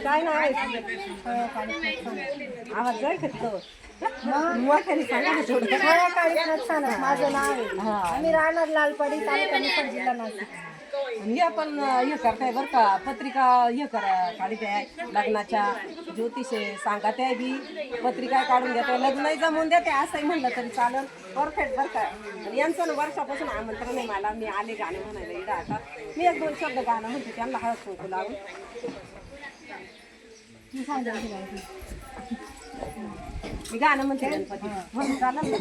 काय नाही आवाज जाय खेळतो मोठ्याने सांगा ना थोडं. माझं नाव आहे. आम्ही राहणार लालपाडी, तालुका निफाड, जिल्हा नाशिक. हे पण हे करताय बरं का, पत्रिका हे करा काढीत आहे लग्नाच्या, ज्योतिष सांगा त्या बी पत्रिका काढून घेते, लग्न जमवून देते असंही म्हणलं तरी चालेल. परफेक्ट बरं का. आणि यांचं ना वर्षापासून आमंत्रण आहे मला, मी आले गाणे म्हणायला इकडं. आता मी 1-2 शब्द गाणं म्हणते, त्यांना हळद कुंकू लावून मी गाणं म्हणते गणपती म्हणून चालेल.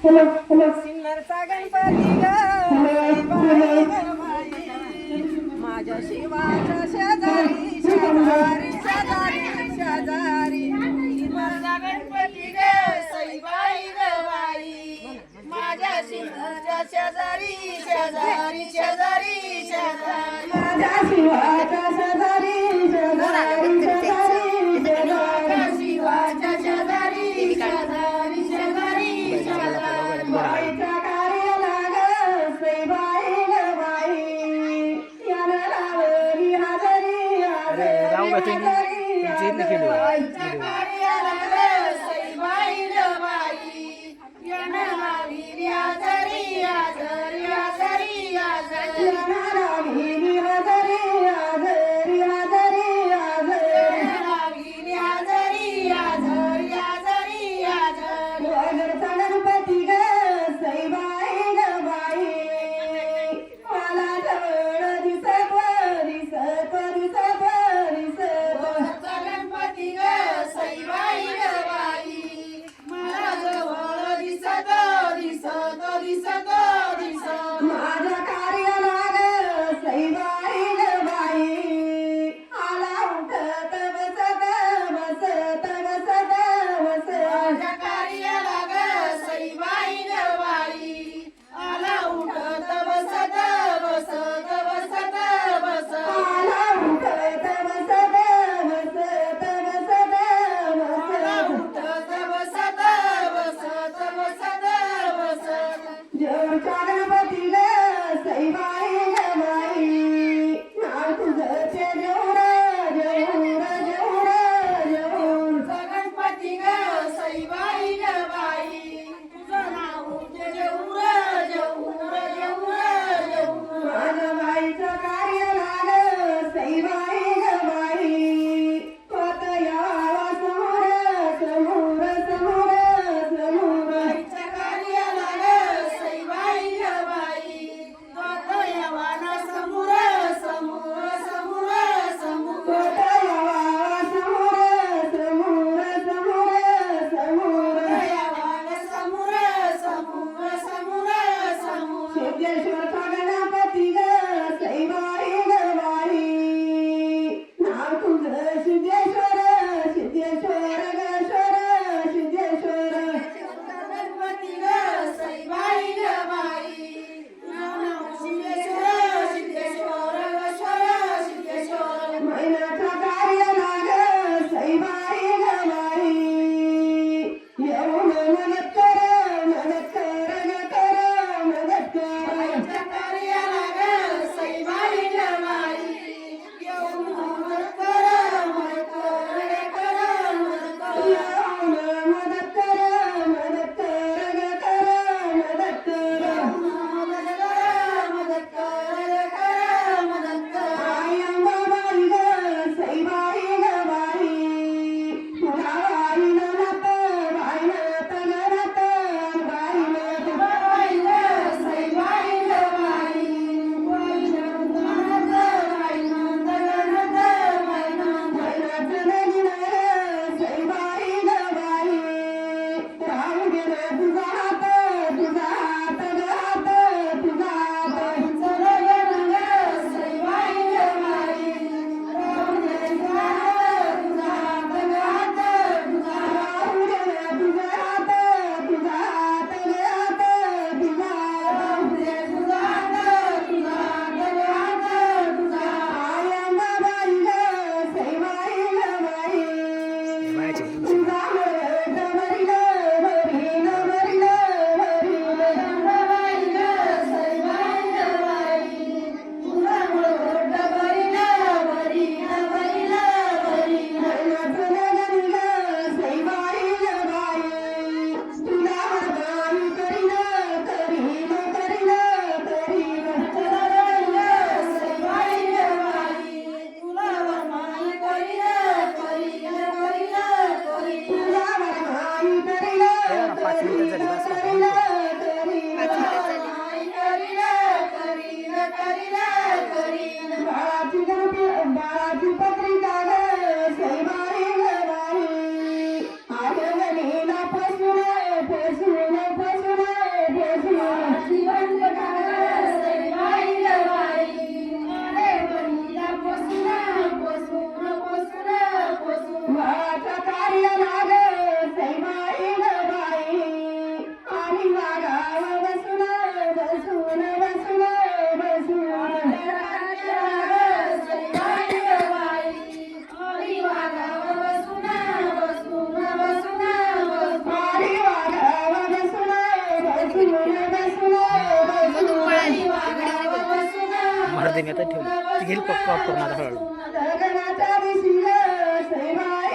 सिन्नरचा गणपती माझ्या शिवाच्या शेजारी शेजारी शेजारी शेजारी माझा गणपती ग सईबाई ग बाई माझ्या शिवाच्या शेजारी शेजारी शेजारी शेजारी माझ्या शिवाच्या शेजारी शेजारी शेजारी माझ्या शिवाच्या शेजारी शेजारी शेजारी शेजारी बाईच्या कार्याला ग सईबाई ग बाई याला लावली हजारी हजारी बाईच्या कार्याला ग सईबाई ग बाई याला लावली हजारी हजारी हजारी हजारी याला लावली हजारी हजारी हजारी हजारी लावली हजारी हजारी हजारी हजारी वगरचा गणपती ग सईबाई ग बाई मला जवळ दिसत दिसत दिसत दिसत गणपती ग सईबाई ती घेईल पॉप करून आता हळूहळू. लग्नाच्या दिवशी ग सैबाई